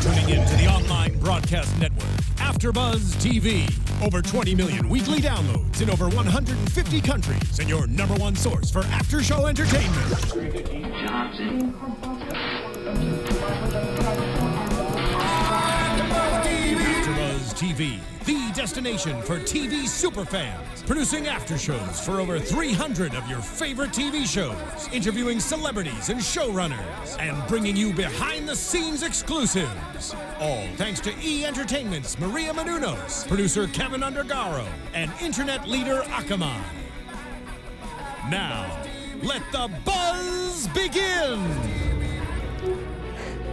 tuning in to the online broadcast network, AFTERBUZZ TV. Over 20 million weekly downloads in over 150 countries, and your #1 source for after-show entertainment. AFTERBUZZ TV, the destination for TV superfans. Producing aftershows for over 300 of your favorite TV shows, interviewing celebrities and showrunners, and bringing you behind-the-scenes exclusives. All thanks to E! Entertainment's Maria Menounos, producer Kevin Undergaro, and internet leader Akamai. Now, let the buzz begin!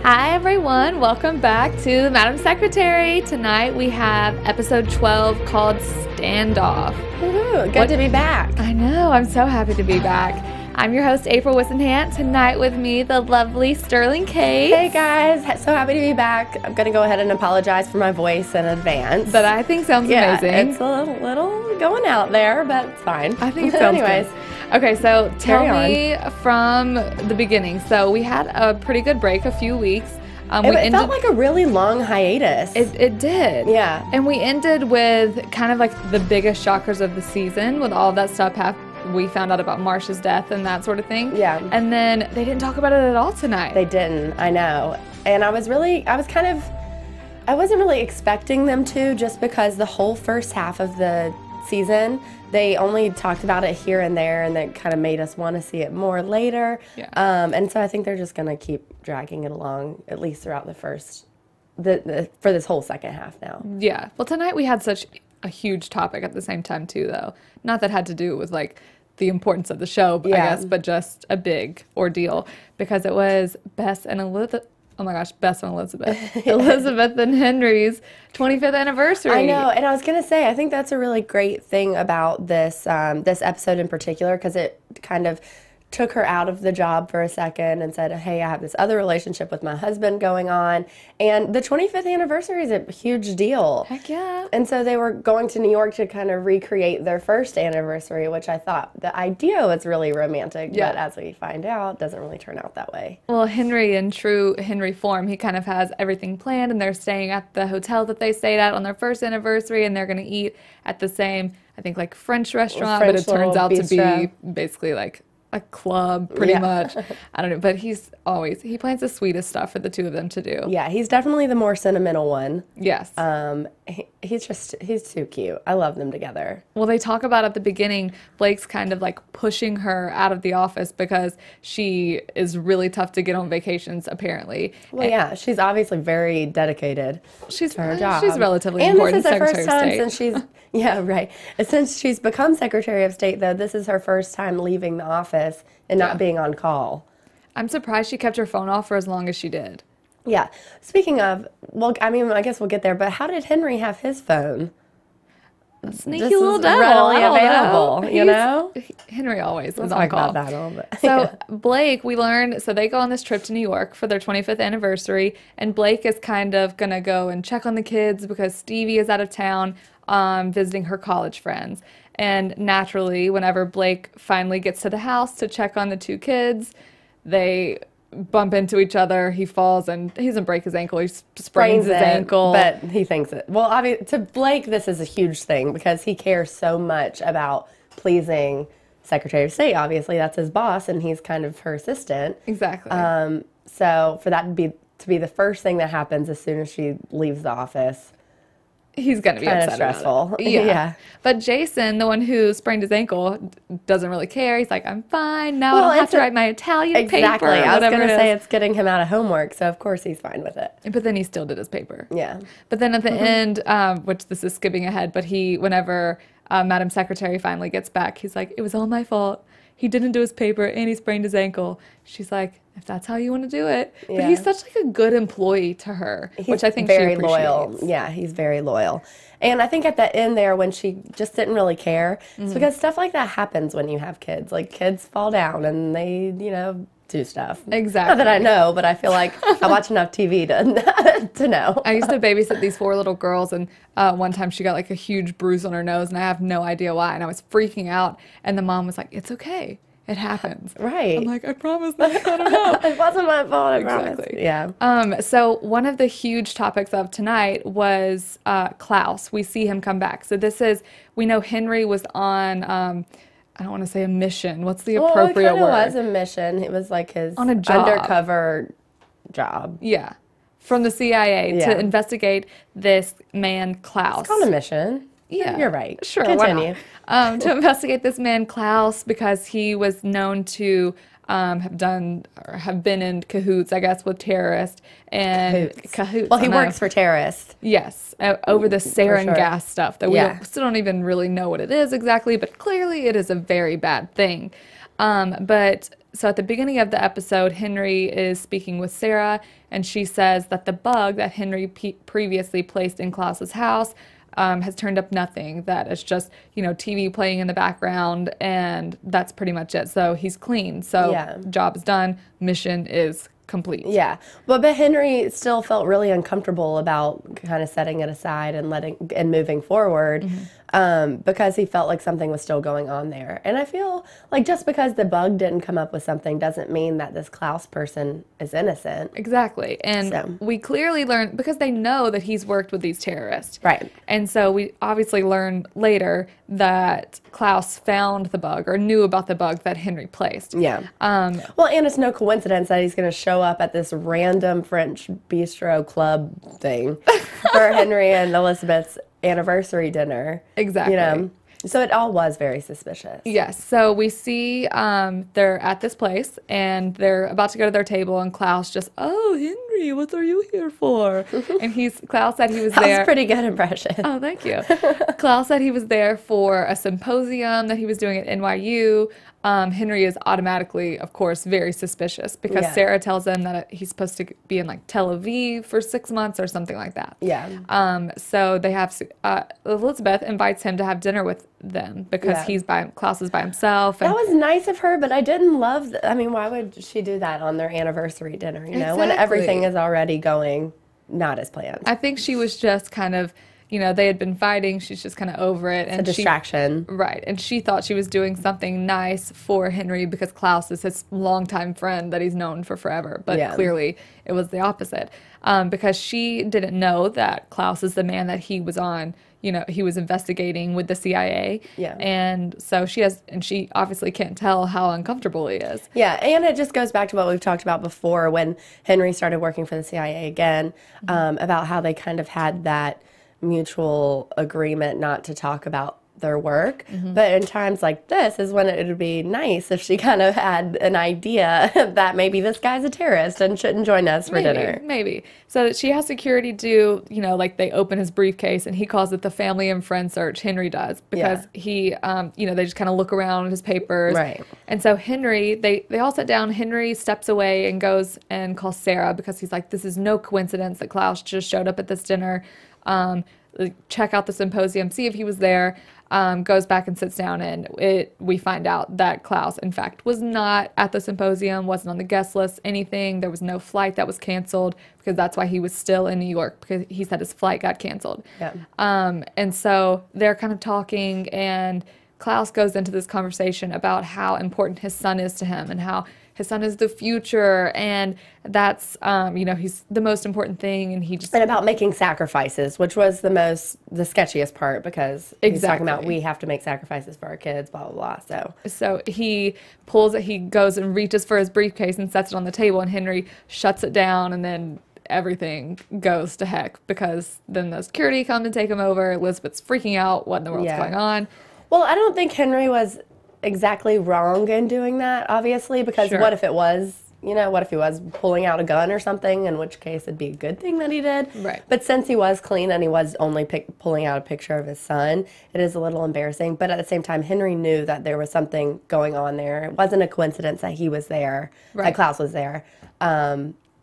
Hi everyone, welcome back to Madam Secretary. Tonight we have episode 12 called Standoff. Woohoo, good to be back. I know, I'm so happy to be back. I'm your host, April Whisenhant. Tonight with me, the lovely Sterling Kate. Hey guys, so happy to be back. I'm going to go ahead and apologize for my voice in advance. But I think sounds amazing. It's a little going out there, but it's fine. I think it sounds Anyways. good. Okay, so tell me from the beginning. So we had a pretty good break, a few weeks. It felt like a really long hiatus. It did. Yeah. And we ended with kind of like the biggest shockers of the season with all that stuff we found out about Marsha's death and that sort of thing. Yeah. And then they didn't talk about it at all tonight. They didn't, I know. And I wasn't really expecting them to, just because the whole first half of the season, they only talked about it here and there, and that kind of made us want to see it more later. Yeah. And so I think they're just going to keep dragging it along, at least throughout the first, for this whole second half now. Yeah. Well, tonight we had such a huge topic at the same time too, though. Not that had to do with like the importance of the show, I guess, but just a big ordeal, because it was Bess and Elizabeth. Oh my gosh, Bess and Elizabeth. Elizabeth and Henry's 25th anniversary. I know, and I was going to say, I think that's a really great thing about this this episode in particular, because it kind of took her out of the job for a second and said, hey, I have this other relationship with my husband going on. And the 25th anniversary is a huge deal. Heck yeah. And so they were going to New York to kind of recreate their first anniversary, which I thought the idea was really romantic. Yeah. But as we find out, it doesn't really turn out that way. Well, Henry, in true Henry form, he kind of has everything planned, and they're staying at the hotel that they stayed at on their first anniversary, and they're going to eat at the same, I think, like French restaurant, but it turns out to be basically like a club, pretty much. I don't know, but he plans the sweetest stuff for the two of them to do. Yeah, he's definitely the more sentimental one. Yes. He's too cute. I love them together. Well, they talk about at the beginning, Blake's kind of like pushing her out of the office because she is really tough to get on vacations, apparently. Well, yeah, she's obviously very dedicated to her job. She's relatively and important. And this is the Secretary first time of since State. yeah, right. And since she's become Secretary of State, though, this is her first time leaving the office and not being on call. I'm surprised she kept her phone off for as long as she did. Yeah. Speaking of, well, I mean, I guess we'll get there, but how did Henry have his phone? A sneaky Just little devil. readily available, you know? Henry always was Let's on talk call. about that a little bit. So Blake, we learned, so they go on this trip to New York for their 25th anniversary, and Blake is kind of going to go and check on the kids because Stevie is out of town visiting her college friends. And naturally, whenever Blake finally gets to the house to check on the two kids, they bump into each other. He falls, and he doesn't break his ankle. He sprains his ankle. But he thinks it. Well, obviously, to Blake, this is a huge thing because he cares so much about pleasing Secretary of State. Obviously, that's his boss, and he's kind of her assistant. Exactly. So for that to be the first thing that happens as soon as she leaves the office, he's going to be upset stressful. about it. Yeah. But Jason, the one who sprained his ankle, doesn't really care. He's like, I'm fine. Now I don't have to write my Italian paper. Exactly. I was going to say it's getting him out of homework, so of course he's fine with it. But then he still did his paper. Yeah. But then at the end, which this is skipping ahead, but whenever Madam Secretary finally gets back, he's like, it was all my fault. He didn't do his paper and he sprained his ankle. She's like, if that's how you want to do it. Yeah. But he's such like a good employee to her, which I think very she appreciates. loyal. Yeah, he's very loyal. And I think at the end there, when she just didn't really care, it's because stuff like that happens when you have kids. Like, kids fall down and they, do stuff. Exactly. Not that I know, but I feel like I watch enough TV to know. I used to babysit these 4 little girls, and one time she got like a huge bruise on her nose, and I have no idea why, and I was freaking out, and the mom was like, it's okay. it happens. Right. I'm like, I promise not. I don't know. It wasn't my fault, I promise. Exactly. Yeah. So one of the huge topics of tonight was Klaus. We see him come back. So we know Henry was on, I don't want to say a mission. What's the appropriate word? It was a mission. It was like his on a job. Undercover job. Yeah. From the CIA to investigate this man, Klaus. It's called a mission. Yeah. You're right. Sure. Continue. Why not? To investigate this man, Klaus, because he was known to have been in cahoots, I guess, with terrorists and cahoots. Well, he works for terrorists. Yes, over the sarin sure. gas stuff that we still don't even really know what it is exactly, but clearly it is a very bad thing. So at the beginning of the episode, Henry is speaking with Sarah, and she says that the bug that Henry previously placed in Klaus's house has turned up nothing, that it's just, TV playing in the background, and that's pretty much it. So he's clean. So job is done. Mission is complete. Yeah. But Henry still felt really uncomfortable about kind of setting it aside and moving forward. Because he felt like something was still going on there. And I feel like just because the bug didn't come up with something doesn't mean that this Klaus person is innocent. Exactly. And we clearly learn, because they know that he's worked with these terrorists. Right. And so we obviously learn later that Klaus found the bug or knew about the bug that Henry placed. Yeah. Well, and it's no coincidence that he's going to show up at this random French bistro club thing for Henry and Elizabeth's anniversary dinner. Exactly. So it all was very suspicious. Yes. So we see they're at this place and they're about to go to their table, and Klaus just, "Oh, Henry, what are you here for?" And Klaus said he was there. That was a pretty good impression. Oh, thank you. Klaus said he was there for a symposium that he was doing at NYU. Henry is automatically, of course, very suspicious because Sarah tells him that he's supposed to be in like Tel Aviv for 6 months or something like that. Yeah. So they have Elizabeth invites him to have dinner with them because Klaus is by himself. And that was nice of her, but I didn't love. Why would she do that on their anniversary dinner? When everything is already going not as planned. I think she was just kind of. They had been fighting. She's just kind of over it. It's a distraction. Right. And she thought she was doing something nice for Henry because Klaus is his longtime friend that he's known for forever. But clearly it was the opposite. Because she didn't know that Klaus is the man that he was on. He was investigating with the CIA. Yeah. And so she obviously can't tell how uncomfortable he is. Yeah. And it just goes back to what we've talked about before when Henry started working for the CIA again, about how they kind of had that mutual agreement not to talk about their work. But in times like this is when it would be nice if she kind of had an idea that maybe this guy's a terrorist and shouldn't join us for dinner. Maybe. So she has security do, like they open his briefcase and he calls it the family and friend search. Henry does because he, they just kind of look around his papers. Right. And so Henry, they all sit down. Henry steps away and goes and calls Sarah because he's like, this is no coincidence that Klaus just showed up at this dinner. Check out the symposium, see if he was there, goes back and sits down, and we find out that Klaus, in fact, was not at the symposium, wasn't on the guest list, anything. There was no flight that was canceled because that's why he was still in New York, because he said his flight got canceled. Yeah. And so they're kind of talking, and Klaus goes into this conversation about how important his son is to him and how his son is the future, and that's, he's the most important thing, and And about making sacrifices, which was the sketchiest part, because he's talking about we have to make sacrifices for our kids, blah, blah, blah, So he goes and reaches for his briefcase and sets it on the table, and Henry shuts it down, and then everything goes to heck, because then the security come and take him over. Elizabeth's freaking out, what in the world's going on? Well, I don't think Henry was exactly wrong in doing that, obviously, because what if it was, what if he was pulling out a gun or something, in which case it'd be a good thing that he did. Right. But since he was clean and he was only pulling out a picture of his son, it is a little embarrassing. But at the same time, Henry knew that there was something going on there. It wasn't a coincidence that he was there, that Klaus was there.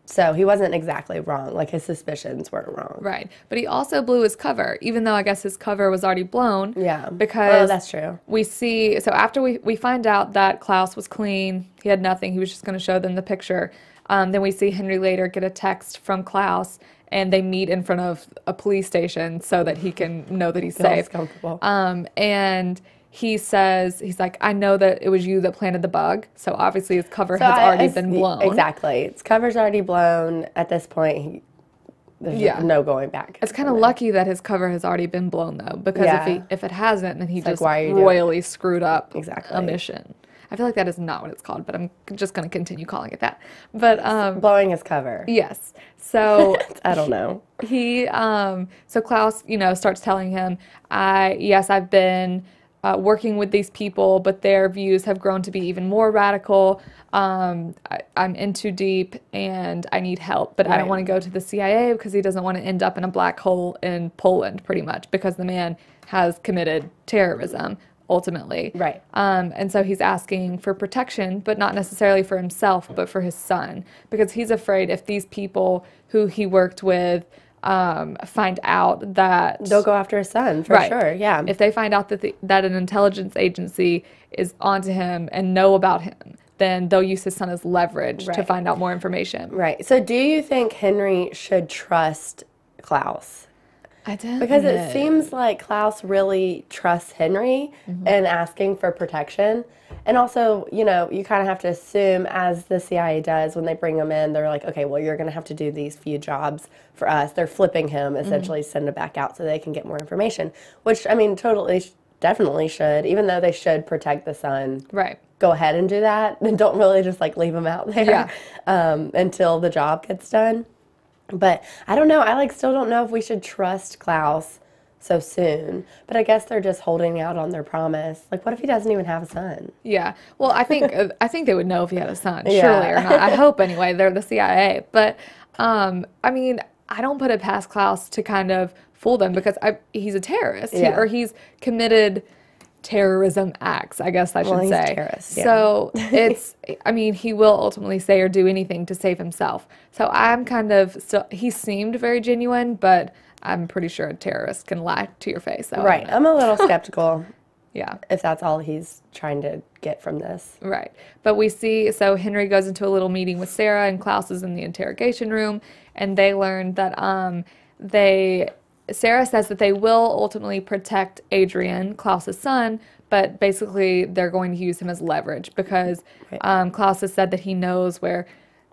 So he wasn't exactly wrong. Like, his suspicions weren't wrong. Right. But he also blew his cover, even though I guess his cover was already blown. Yeah. Because that's true. We see, so after we find out that Klaus was clean, he had nothing, he was just going to show them the picture. Then we see Henry later get a text from Klaus, and they meet in front of a police station so that he can know that he's safe. Comfortable. And he says, he's like, I know that it was you that planted the bug. So obviously his cover has already been blown. Exactly. His cover's already blown. At this point, there's no going back. It's kind of lucky that his cover has already been blown, though, because if it hasn't, then he just royally screwed up a mission. I feel like that is not what it's called, but I'm just going to continue calling it that. But blowing his cover. Yes. So I don't know. So Klaus, starts telling him, I've been working with these people, but their views have grown to be even more radical. I'm in too deep and I need help, but I don't want to go to the CIA because he doesn't want to end up in a black hole in Poland, pretty much, because the man has committed terrorism. Ultimately. Right. And so he's asking for protection, but not necessarily for himself, but for his son, because he's afraid if these people who he worked with find out that... They'll go after his son, for sure, yeah. If they find out that an intelligence agency is onto him and know about him, then they'll use his son as leverage to find out more information. Right. So do you think Henry should trust Klaus? I don't Because it seems like Klaus really trusts Henry in asking for protection. And also, you kind of have to assume, as the CIA does, when they bring him in, they're like, okay, well, you're going to have to do these few jobs for us. They're flipping him, essentially, send him back out so they can get more information. Which, I mean, definitely should, even though they should protect the son. Right. Go ahead and do that. And don't really just, leave him out there until the job gets done. But I don't know. I still don't know if we should trust Klaus so soon. But I guess they're just holding out on their promise. What if he doesn't even have a son? Yeah. Well, I think they would know if he had a son, surely or not. I hope anyway. They're the CIA. But I mean, I don't put it past Klaus to kind of fool them because he's a terrorist or he's committed terrorism acts, I guess I should say. He's a terrorist, So it's, I mean, he will ultimately say or do anything to save himself. So I'm kind of still, he seemed very genuine, but I'm pretty sure a terrorist can lie to your face. So right. I'm a little skeptical. Yeah. If that's all he's trying to get from this. Right. But we see, so Henry goes into a little meeting with Sarah and Klaus is in the interrogation room, and they learn that Sarah says that they will ultimately protect Adrian, Klaus's son, but basically they're going to use him as leverage because Klaus has said that he knows where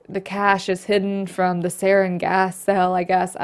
the cash is hidden from the sarin gas cell, I guess.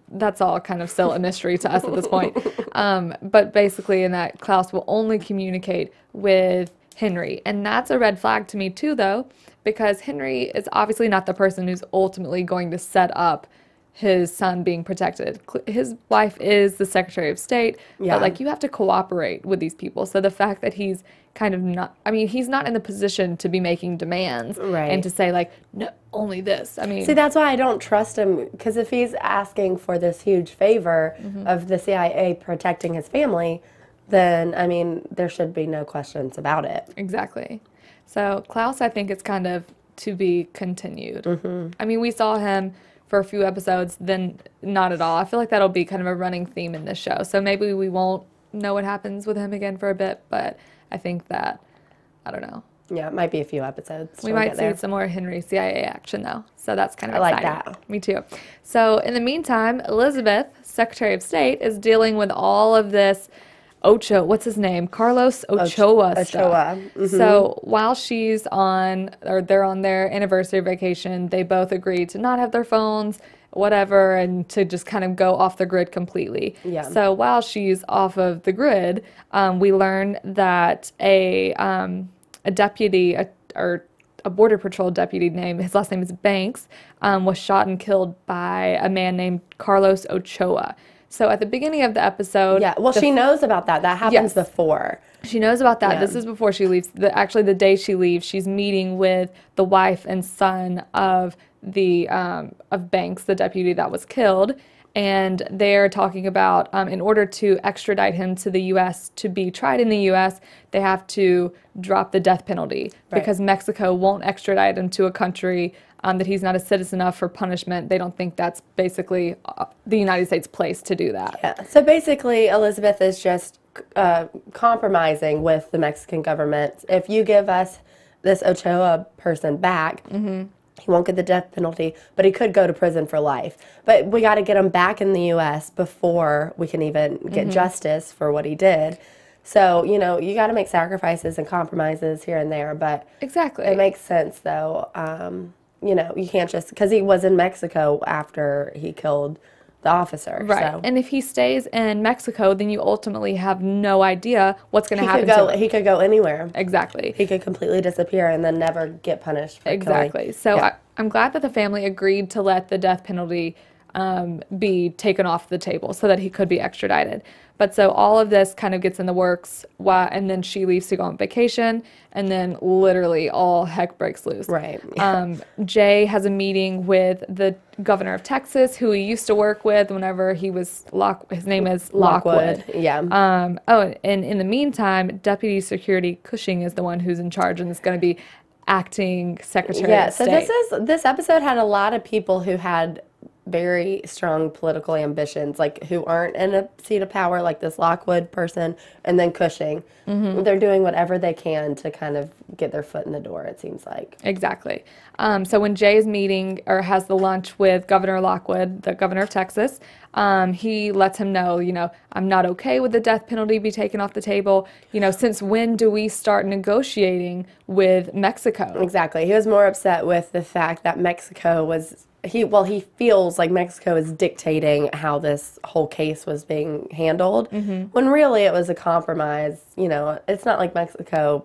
That's all kind of still a mystery to us at this point. But basically in that Klaus will only communicate with Henry. And that's a red flag to me too, though, because Henry is obviously not the person who's ultimately going to set up his son being protected. His wife is the Secretary of State, but you have to cooperate with these people. So the fact that he's kind of not, I mean, he's not in the position to be making demands and to say no, only this. I mean, see, that's why I don't trust him, because if he's asking for this huge favor of the CIA protecting his family, then, I mean, there should be no questions about it. Exactly. So Klaus, I think it's kind of to be continued. I mean, we saw him for a few episodes, then not at all. I feel like that'll be kind of a running theme in this show. So maybe we won't know what happens with him again for a bit, but I think that, I don't know. Yeah, it might be a few episodes. We might see some more Henry CIA action, though. So that's kind of exciting. I like that. Me too. So in the meantime, Elizabeth, Secretary of State, is dealing with all of this what's his name? Carlos Ochoa stuff. So while they're on their anniversary vacation, they both agree to not have their phones, whatever, and to just kind of go off the grid completely. Yeah. So while she's off of the grid, we learn that a deputy, or a Border Patrol deputy his last name is Banks, was shot and killed by a man named Carlos Ochoa. So at the beginning of the episode... Yeah, well, she knows about that. That happens before. She knows about that. Yeah. This is before she leaves. Actually, the day she leaves, she's meeting with the wife and son of Banks, the deputy that was killed. And they're talking about, in order to extradite him to the U.S. to be tried in the U.S., they have to drop the death penalty because Mexico won't extradite him to a country that he's not a citizen of for punishment. They don't think that's basically the United States' place to do that. Yeah. So basically, Elizabeth is just compromising with the Mexican government. If you give us this Ochoa person back, he won't get the death penalty, but he could go to prison for life. But we got to get him back in the U.S. before we can even get justice for what he did. So, you know, you got to make sacrifices and compromises here and there, but Exactly. it makes sense, though. You know, you can't just, because he was in Mexico after he killed the officer. Right. So. And if he stays in Mexico, then you ultimately have no idea what's going to happen to him. He could go anywhere. Exactly. He could completely disappear and then never get punished for Exactly. killing. So Yeah. I'm glad that the family agreed to let the death penalty be taken off the table so that he could be extradited. But so all of this kind of gets in the works, and then she leaves to go on vacation, and then literally all heck breaks loose. Right. Jay has a meeting with the governor of Texas, who he used to work with whenever he was his name is Lockwood. Yeah. And in the meantime, Deputy Security Cushing is the one who's in charge and is going to be acting Secretary of State. So this episode had a lot of people who had very strong political ambitions, like who aren't in a seat of power, like this Lockwood person, and then Cushing. They're doing whatever they can to kind of get their foot in the door, it seems like. Exactly. So when Jay is meeting or has the lunch with Governor Lockwood, the governor of Texas, he lets him know, you know, I'm not okay with the death penalty be taken off the table. You know, since when do we start negotiating with Mexico? Exactly. He was more upset with the fact that Mexico was, he feels like Mexico is dictating how this whole case was being handled, when really it was a compromise. You know, it's not like Mexico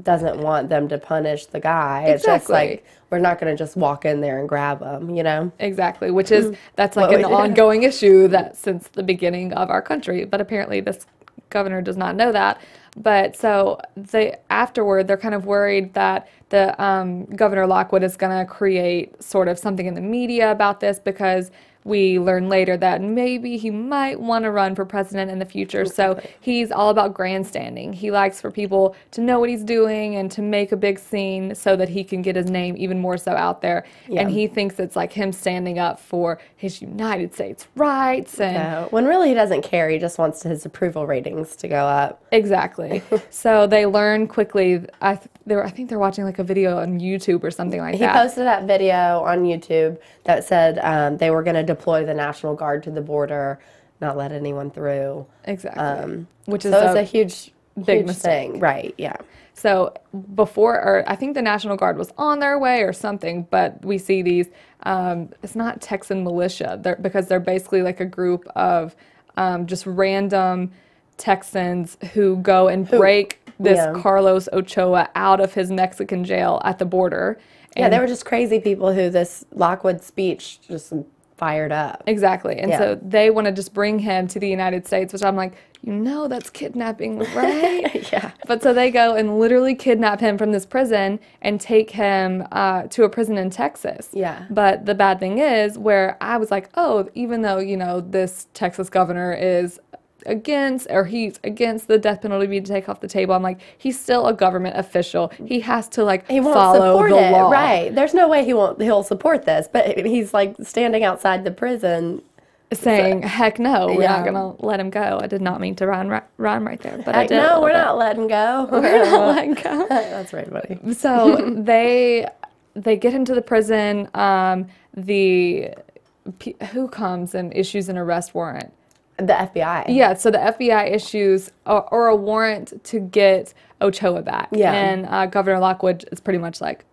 doesn't want them to punish the guy. It's just like, we're not going to just walk in there and grab him, you know? Exactly, which is, that's like an ongoing issue that since the beginning of our country. But apparently this governor does not know that. But so afterward, they're kind of worried that the Governor Lockwood is going to create sort of something in the media about this, because we learn later that maybe he might want to run for president in the future. So he's all about grandstanding. He likes for people to know what he's doing and to make a big scene so that he can get his name even more so out there. Yeah. And he thinks it's like him standing up for his United States rights. And when really he doesn't care. He just wants his approval ratings to go up. Exactly. So they learn quickly. I think they're watching like a video on YouTube or something like that. He posted that video on YouTube that said they were going to deploy the National Guard to the border, not let anyone through. Exactly. Which is a huge mistake. Thing. Right, yeah. So I think the National Guard was on their way or something, but we see these, it's not Texan militia, because they're basically like a group of just random Texans who go and break this Carlos Ochoa out of his Mexican jail at the border. And they were just crazy people who this Lockwood speech just fired up. Exactly. And so they want to just bring him to the United States, which I'm like, you know, that's kidnapping, right? Yeah. But so they go and literally kidnap him from this prison and take him to a prison in Texas. Yeah. But the bad thing is, where I was like, oh, even though, you know, this Texas governor is he's against the death penalty being taken off the table, I'm like, he's still a government official. He has to follow the law. Right. There's no way he'll support this, but he's like standing outside the prison saying, heck no, we're not going to let him go. I did not mean to rhyme right there, but I did. No, we're not letting go. We're not letting go. That's right, buddy. So they get him to the prison. Who comes and issues an arrest warrant? The FBI. Yeah, so the FBI issues or a warrant to get Ochoa back. Yeah. And Governor Lockwood is pretty much like,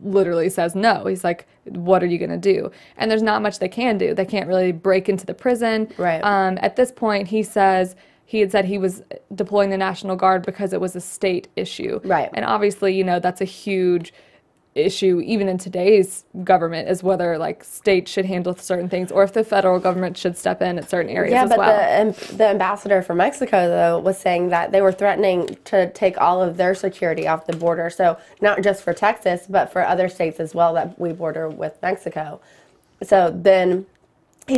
literally says no. He's like, what are you going to do? And there's not much they can do. They can't really break into the prison. Right. At this point, he had said he was deploying the National Guard because it was a state issue. Right. And obviously, you know, that's a huge issue even in today's government, is whether like states should handle certain things or if the federal government should step in at certain areas as well. Yeah, but the ambassador for Mexico, though, was saying that they were threatening to take all of their security off the border. So not just for Texas, but for other states as well that we border with Mexico. So then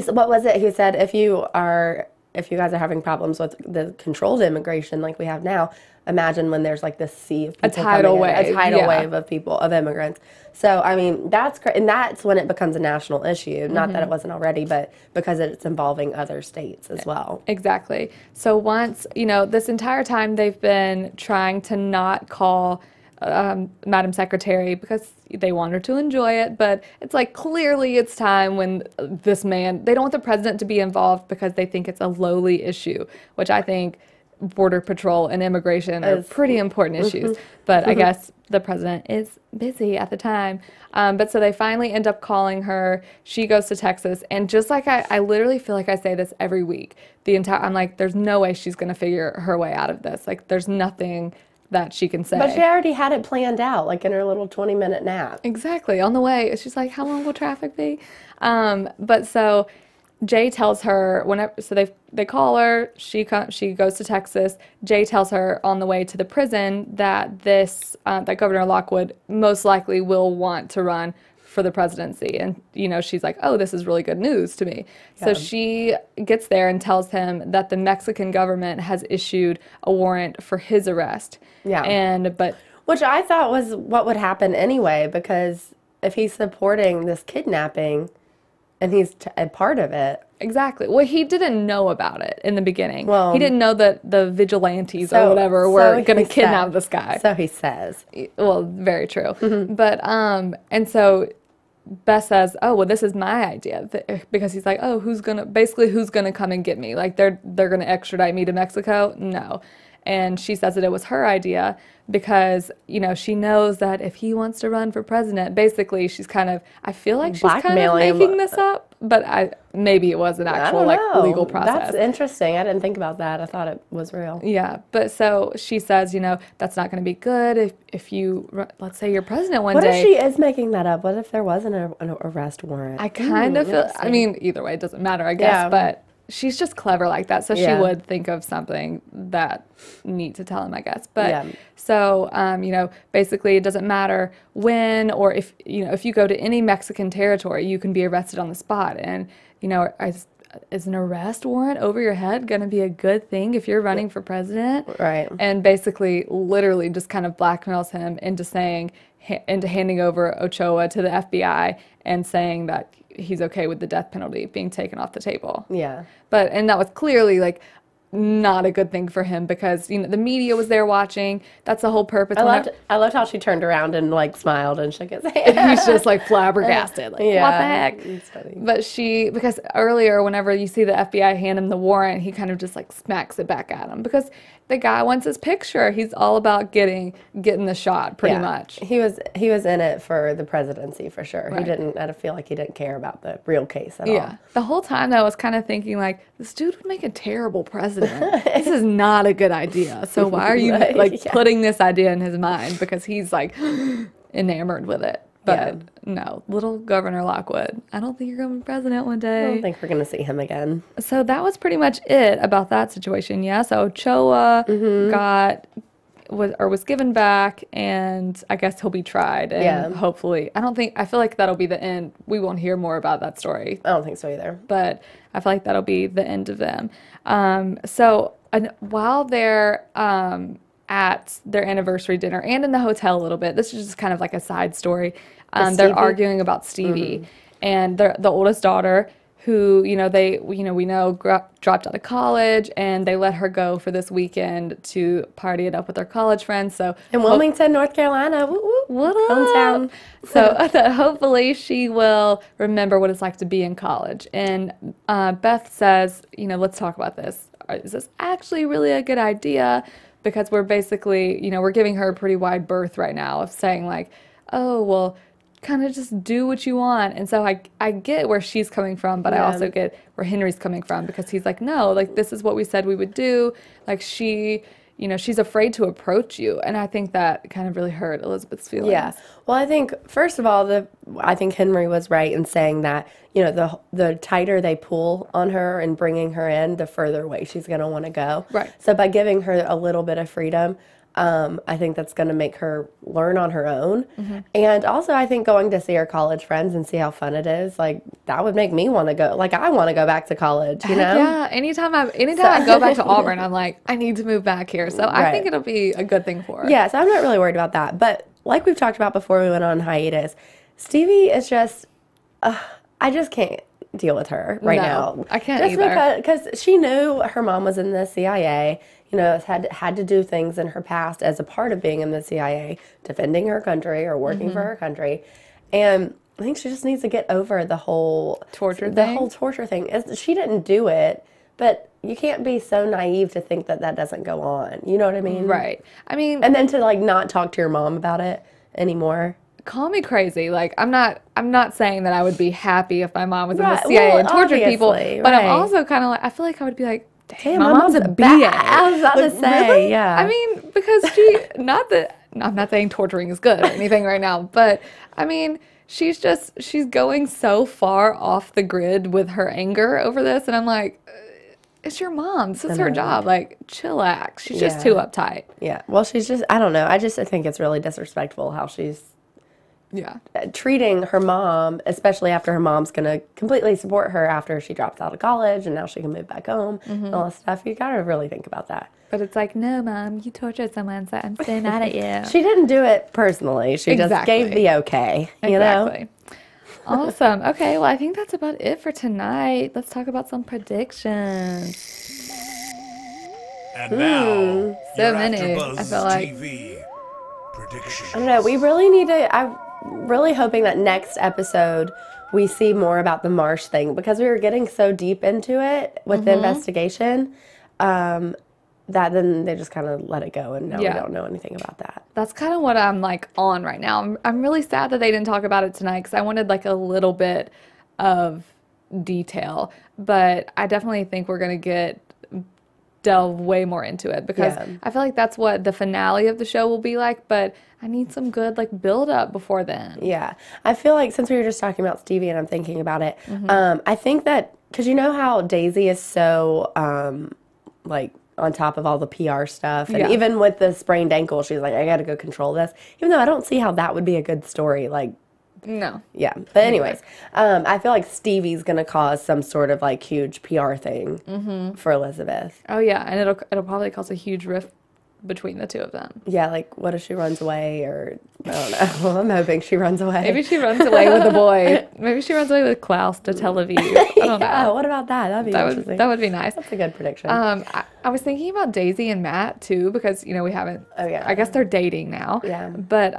what was it? He said, if you guys are having problems with the controlled immigration like we have now, imagine when there's like this sea of people a tidal wave of people, of immigrants. So, I mean, that's great. And that's when it becomes a national issue. Not that it wasn't already, but because it's involving other states as well. Exactly. So once, you know, this entire time they've been trying to not call Madam Secretary because they want her to enjoy it, but it's like clearly it's time when they don't want the president to be involved because they think it's a lowly issue, which I think border patrol and immigration are pretty important issues. But I guess the president is busy at the time. But so they finally end up calling her. She goes to Texas. And just like I literally feel like I say this every week. I'm like, there's no way she's going to figure her way out of this. Like, there's nothing that she can say. But she already had it planned out, like in her little 20-minute nap. Exactly. On the way, she's like, how long will traffic be? But so Jay tells her, so they call her, she goes to Texas. Jay tells her on the way to the prison that that Governor Lockwood most likely will want to run for the presidency. And, she's like, oh, this is really good news to me. Yeah. So she gets there and tells him that the Mexican government has issued a warrant for his arrest. Yeah. Which I thought was what would happen anyway, because if he's supporting this kidnapping and he's a part of it. Exactly. Well, he didn't know about it in the beginning. Well, he didn't know that the vigilantes or whatever were going to kidnap this guy. So he says. Well, very true. But, and so Beth says, oh, well, this is my idea. Because he's like, oh, who's going to come and get me? Like, they're going to extradite me to Mexico? No. And she says that it was her idea because, she knows that if he wants to run for president, basically I feel like she's kind of making this up, but maybe it was an actual legal process. That's interesting. I didn't think about that. I thought it was real. Yeah. But so she says, that's not going to be good if you, let's say you're president one day. What if she is making that up? What if there wasn't an arrest warrant? I kind of feel, either way, it doesn't matter, I guess, but she's just clever like that, so she would think of something that neat to tell him, I guess. But so, basically, it doesn't matter when or if you go to any Mexican territory, you can be arrested on the spot. And is an arrest warrant over your head going to be a good thing if you're running for president? Right. And basically, literally, just kind of blackmails him into handing over Ochoa to the FBI and saying that he's okay with the death penalty being taken off the table. Yeah. And that was clearly not a good thing for him because the media was there watching. That's the whole purpose. I loved how she turned around and smiled and shook his hand. He's just flabbergasted. What the heck? It's funny. But because earlier whenever you see the FBI hand him the warrant, he kind of just smacks it back at him because the guy wants his picture. He's all about getting the shot pretty much. He was in it for the presidency for sure. Right. I feel like he didn't care about the real case at all. Yeah. The whole time I was kind of thinking this dude would make a terrible president. This is not a good idea. So why are you putting this idea in his mind? Because he's enamored with it. But no, little Governor Lockwood, I don't think you're going to be president one day. I don't think we're going to see him again. So that was pretty much it about that situation. Yeah. So Ochoa was given back, and I guess he'll be tried. And hopefully, I feel like that'll be the end. We won't hear more about that story. I don't think so either. But I feel like that'll be the end of them. So while they're at their anniversary dinner and in the hotel a little bit, this is just kind of like a side story. They're arguing about Stevie and the oldest daughter, who we know dropped out of college, and they let her go for this weekend to party it up with her college friends. So in Wilmington, North Carolina, what hometown. So hopefully she will remember what it's like to be in college. And Beth says, let's talk about this. Is this actually really a good idea? Because we're basically, we're giving her a pretty wide berth right now of saying oh, well, kind of just do what you want. And so I get where she's coming from, but I also get where Henry's coming from, because he's like, no, this is what we said we would do. She's afraid to approach you. And I think that kind of really hurt Elizabeth's feelings. Yeah. Well, I think, first of all, I think Henry was right in saying that, the tighter they pull on her and bringing her in, the further away she's going to want to go. Right. So by giving her a little bit of freedom, I think that's going to make her learn on her own. And also, I think going to see her college friends and see how fun it is, that would make me want to go. I want to go back to college, Yeah, anytime I go back to Auburn, I'm like, I need to move back here. So I think it'll be a good thing for her. Yeah, so I'm not really worried about that. But like we've talked about before we went on hiatus, Stevie is just, I just can't deal with her right now. I can't either. Because she knew her mom was in the CIA, had to do things in her past as a part of being in the CIA, defending her country or working for her country. And I think she just needs to get over the whole torture thing. The whole torture thing. She didn't do it, but you can't be so naive to think that that doesn't go on. You know what I mean? Right. I mean, and then to like not talk to your mom about it anymore. Call me crazy. Like, I'm not saying that I would be happy if my mom was in the Right, CIA well, and tortured people, obviously, but I'm right. also kind of like, I feel like I would be like, damn, My mom's a a BA. I was about to Like, say, really? yeah. I mean, because she, not that, I'm not saying torturing is good or anything right now, but I mean, she's going so far off the grid with her anger over this, and I'm like, it's your mom. This is her job. Like, chillax. She's just too uptight. Yeah. Well, she's just, I don't know. I think it's really disrespectful how she's treating her mom, especially after her mom's going to completely support her after she drops out of college and now she can move back home and all that stuff. You got to really think about that. But it's like, no, Mom, you tortured someone, so I'm so mad at you. She didn't do it personally. She just gave the okay, you know? Awesome. Okay, well, I think that's about it for tonight. Let's talk about some predictions. And now, so your many. AfterBuzz I feel like TV predictions. I don't know. We really need to. I'm really hoping that next episode we see more about the Marsh thing because we were getting so deep into it with the investigation that then they just kind of let it go and now we don't know anything about that. That's kind of what I'm like on right now. I'm really sad that they didn't talk about it tonight because I wanted like a little bit of detail, but I definitely think we're going to delve way more into it because I feel like that's what the finale of the show will be like, but I need some good like build up before then. Yeah. I feel like since we were just talking about Stevie and I'm thinking about it, I think that, because you know how Daisy is so like on top of all the PR stuff, and even with the sprained ankle, she's like, I got to go control this, even though I don't see how that would be a good story. Like, no. Yeah. But anyways, I feel like Stevie's going to cause some sort of like huge PR thing for Elizabeth. Oh yeah. And it'll probably cause a huge rift between the two of them. Yeah. Like what if she runs away, or I don't know. Well, I'm hoping she runs away. Maybe she runs away with the boy. Maybe she runs away with Klaus to Tel Aviv. I don't know. What about that? That'd be interesting. That would be nice. That's a good prediction. I was thinking about Daisy and Matt too, because you know we haven't. Oh yeah. I guess they're dating now. Yeah. But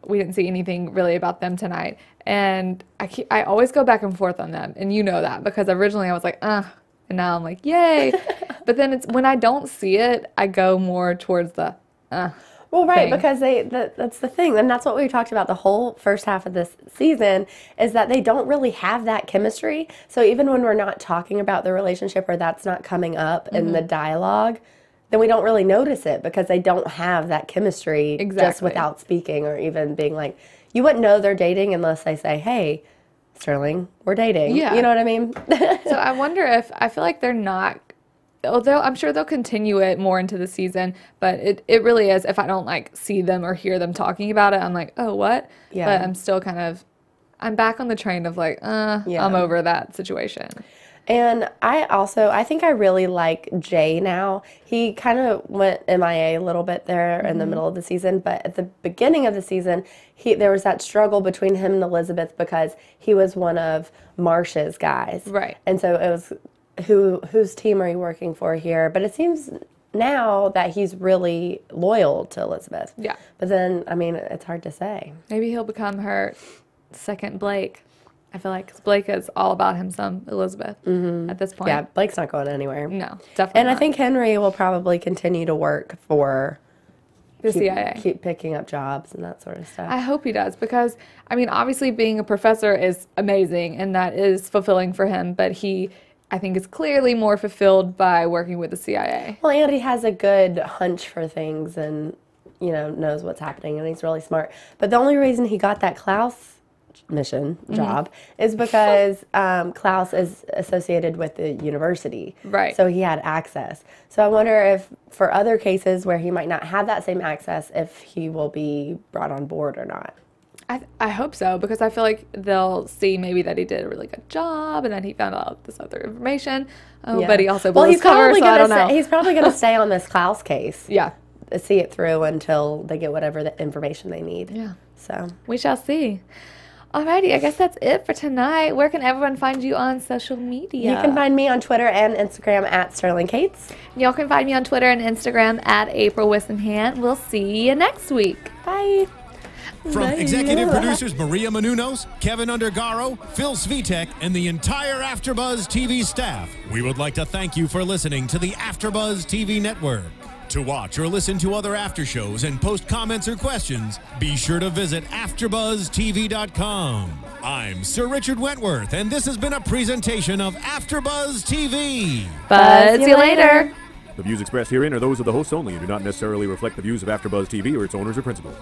we didn't see anything really about them tonight, and I always go back and forth on them, and you know that because originally I was like, and now I'm like, yay. But then it's when I don't see it, I go more towards the Well, right, thing. because that's the thing, and that's what we talked about the whole first half of this season, is that they don't really have that chemistry. So even when we're not talking about the relationship or that's not coming up in the dialogue, then we don't really notice it because they don't have that chemistry just without speaking or even being like, you wouldn't know they're dating unless they say, hey, Sterling, we're dating. Yeah. You know what I mean? So I wonder if, I feel like they're not, I'm sure they'll continue it more into the season, but it really is, if I don't like see them or hear them talking about it, I'm like, oh, what? Yeah. But I'm still kind of, I'm back on the train of like, I'm over that situation. And I think I really like Jay now. He kind of went MIA a little bit there in the middle of the season, but at the beginning of the season, there was that struggle between him and Elizabeth because he was one of Marsh's guys. Right. And so it was, whose team are you working for here? But it seems now that he's really loyal to Elizabeth. Yeah. But then, I mean, it's hard to say. Maybe he'll become her second Blake. I feel like 'cause Blake is all about him some Elizabeth at this point. Yeah, Blake's not going anywhere. No, definitely And not. I think Henry will probably continue to work for the CIA. Keep picking up jobs and that sort of stuff. I hope he does because, I mean, obviously being a professor is amazing and that is fulfilling for him, but he, I think, is clearly more fulfilled by working with the CIA. Well, and he has a good hunch for things and, you know, knows what's happening and he's really smart. But the only reason he got that Klaus mission job is because Klaus is associated with the university. Right. So he had access. So I wonder if for other cases where he might not have that same access, if he will be brought on board or not. I hope so because I feel like they'll see maybe that he did a really good job and then he found out this other information. Oh, but he also blew his cover, so I don't know. He's probably going to stay on this Klaus case. Yeah. See it through until they get whatever the information they need. Yeah. So we shall see. Alrighty, I guess that's it for tonight. Where can everyone find you on social media? You can find me on Twitter and Instagram at Sterling Cates. Y'all can find me on Twitter and Instagram at April Whisenhant. We'll see you next week. Bye. From executive producers Maria Menounos, Kevin Undergaro, Phil Svitek, and the entire AfterBuzz TV staff, we would like to thank you for listening to the AfterBuzz TV network. To watch or listen to other after shows and post comments or questions, be sure to visit AfterBuzzTV.com. I'm Sir Richard Wentworth, and this has been a presentation of AfterBuzz TV. Buzz you later. The views expressed herein are those of the hosts only and do not necessarily reflect the views of AfterBuzz TV or its owners or principals.